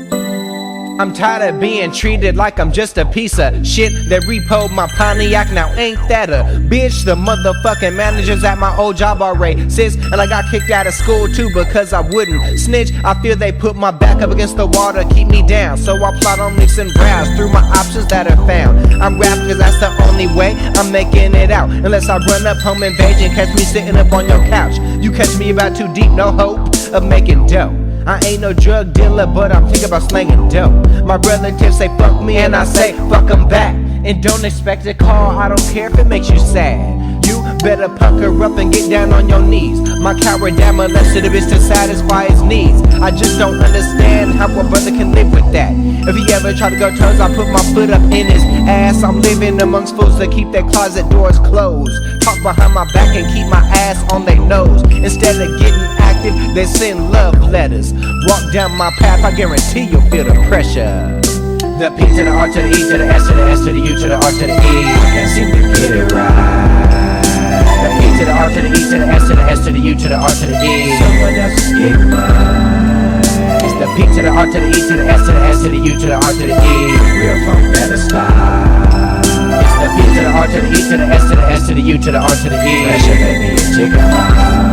I'm tired of being treated like I'm just a piece of shit that repoed my Pontiac. Now ain't that a bitch? The motherfucking managers at my old job are racist, and I got kicked out of school too because I wouldn't snitch. I fear they put my back up against the wall to keep me down, so I plot on leaks and browse through my options that are found. I'm rapping cause that's the only way I'm making it out, unless I run up home invasion, catch me sitting up on your couch. You catch me about too deep, no hope of making dough. I ain't no drug dealer, but I'm thinking about slanging dope. My relatives say fuck me and I say fuck them back. And don't expect a call, I don't care if it makes you sad. You better pucker up and get down on your knees. My coward dad molested a bitch to satisfy his needs. I just don't understand how a brother can live with that. If he ever try to go turns, I put my foot up in his ass. I'm living amongst fools that keep their closet doors closed, talk behind my back and keep my ass on their nose. Instead of getting active, they send love letters. Walk down my path, I guarantee you'll feel the pressure. The P to the R to the E to the S to the S to the U to the R to the E. I can't seem to get it right. The P to the R to the E to the S to the S to the U to the R to the E. Someone else is getting mine. It's the P to the R to the E to the S to the S to the U to the R to the E. Real funk better style. It's the P to the R to the E to the S to the S to the U to the R to the E. Pressure baby, it's chicken pie.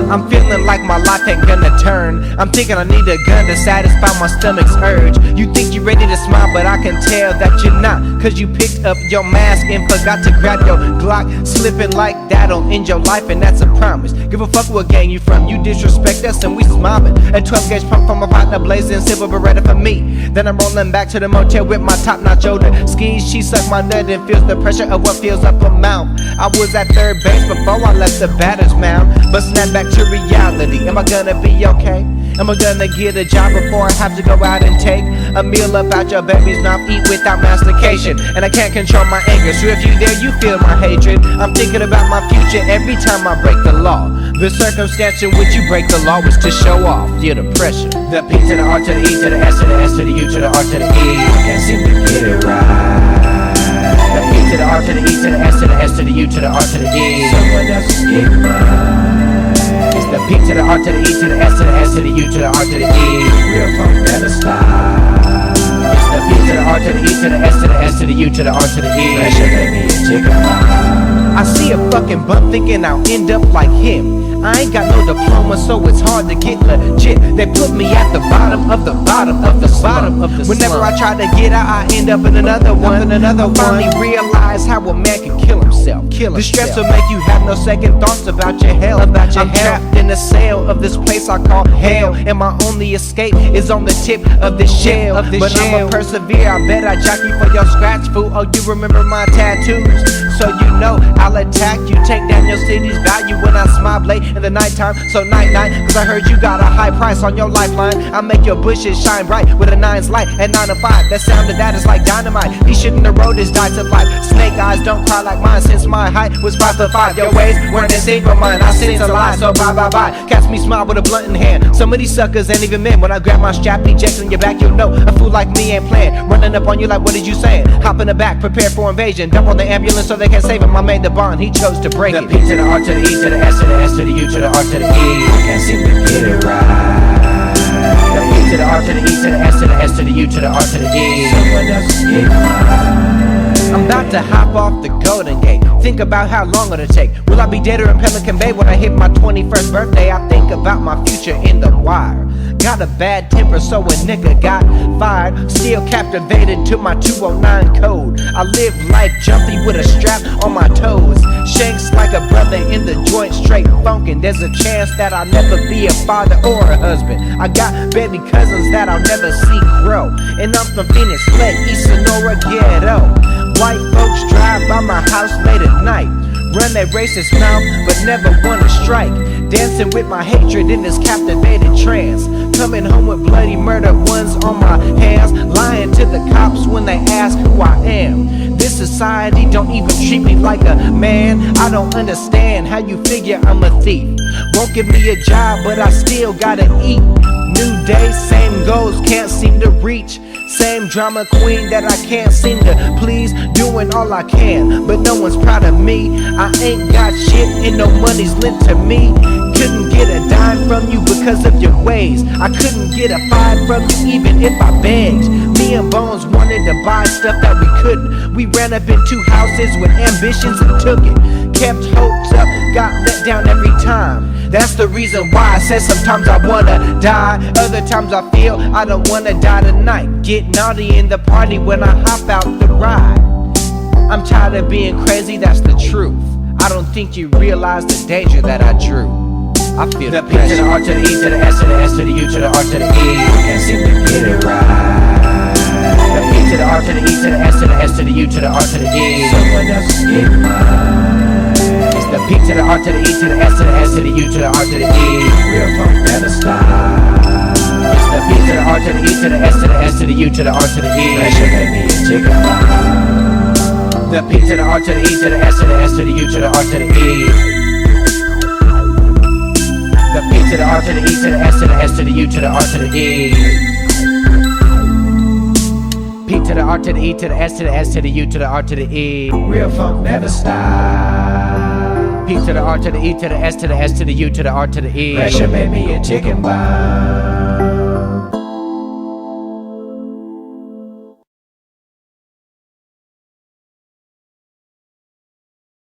I'm feeling like my life ain't gonna turn. I'm thinking I need a gun to satisfy my stomach's urge. You think you're ready to smile, but I can tell that you're not, cause you picked up your mask and forgot to grab your Glock. Slipping like that'll end your life, and that's a promise. Give a fuck what gang you from, you disrespect us and we smiling. A 12 gauge pump from my partner blazing, silver beretta for me. Then I'm rolling back to the motel with my top notch shoulder skis. She sucked my nut and feels the pressure of what feels up her mouth. I was at third base before I left the batter's mound, but snap back to reality. Am I gonna be okay? Am I gonna get a job before I have to go out and take a meal about your baby's mouth, eat without mastication? And I can't control my anger, so if you there, you feel my hatred. I'm thinking about my future every time I break the law. The circumstance in which you break the law is to show off, feel the pressure. The P to the R to the E to the S to the S to the U to the R to the E. I can't seem to get it right. The P to the R to the E to the S to the S to the U to the R to the E. Someone else is getting mine. It's the P to the R to the E to the S to the S to the U to the R to the E. Real funk better style. It's the P to the R to the E to the S to the S to the U to the R to the E. Pressure baby, it's chicken pie. I see a fucking bum thinking I'll end up like him. I ain't got no diploma, so it's hard to get legit. They put me at the bottom of the bottom of the bottom of the Whenever I try to get out, I end up in another one. I finally realize how a man can kill himself. The stress will make you have no second thoughts about your health. I'm trapped in the cell of this place I call hell, and my only escape is on the tip of this shell. But I'ma persevere, I bet I jock you for your scratch, fool. Oh, you remember my tattoos? So you know I'll attack you, take down your city's value when I smile late in the nighttime. So night, cause I heard you got a high price on your lifeline. I make your bushes shine bright with a 9's light at 9 to 5. That sound of that is like dynamite. He shouldn't have rode his dice of life. Snake eyes don't cry like mine, since my height was 5'5". Your ways weren't the same for mine. I sense a lie, so bye. Catch me smile with a blunt in hand. Some of these suckers ain't even men. When I grab my strap, eject in your back, you'll know a fool like me ain't playing. Running up on you like, what did you saying? Hop in the back, prepare for invasion. Dump on the ambulance so they can save him. I made the bond, he chose to break it. The P to the R to the E to the S to the S to the U to the R to the E. I can't seem to get it right. The P to the R to the E to the S to the S to the U to the R to the E. Someone else is getting mine. I'm about to hop off the Golden Gate. Think about how long it'll take. Will I be dead or in Pelican Bay when I hit my 21st birthday? I think about my future in The Wire. Got a bad temper, so a nigga got fired. Still captivated to my 209 code. I live life jumpy with a strap on my toes. Shanks like a brother in the joint, straight funkin'. There's a chance that I'll never be a father or a husband. I got baby cousins that I'll never see grow. And I'm from Phoenix, Flint, East Sonora, ghetto. White folks drive by my house late at night, run their racist mouth, but never wanna strike. Dancing with my hatred in this captivated trance. Coming home with bloody murder ones on my hands. Lying to the cops when they ask who I am. This society don't even treat me like a man. I don't understand how you figure I'm a thief. Won't give me a job, but I still gotta eat. New day, same goals, can't seem to reach. Same drama queen that I can't seem to please. Doing all I can, but no one's proud of me. I ain't got shit and no money's lent to me. Couldn't get a dime from you because of your ways. I couldn't get a five from you even if I begged. Me and Bones wanted to buy stuff that we couldn't. We ran up in 2 houses with ambitions and took it. Kept hopes up, got let down every time. That's the reason why I said sometimes I wanna die. Other times I feel I don't wanna die tonight. Get naughty in the party when I hop out the ride. I'm tired of being crazy, that's the truth. I don't think you realize the danger that I drew. I feel the P to the R to the E to the S to the S to the U to the R to the E. Can't seem to get it right. The P to the R to the E to the S to the S to the U to the R to the E. Someone else is getting mine. It's the P to the R to the E to the S to the S to the U to the R to the E. Real funk never stop. It's the P to the R to the E to the S to the S to the U to the R to the E. Pressure made me a chicken bomb. The P to the R to the E to the S to the S to the U to the R to the E. The P to the R to the E to the S to the S to the U to the R to the E. P to the R to the E to the S to the S to the U to the R to the E. Real funk never stop. P to the R to the E to the S to the S to the U to the R to the E. Pressure made me a chicken bomb.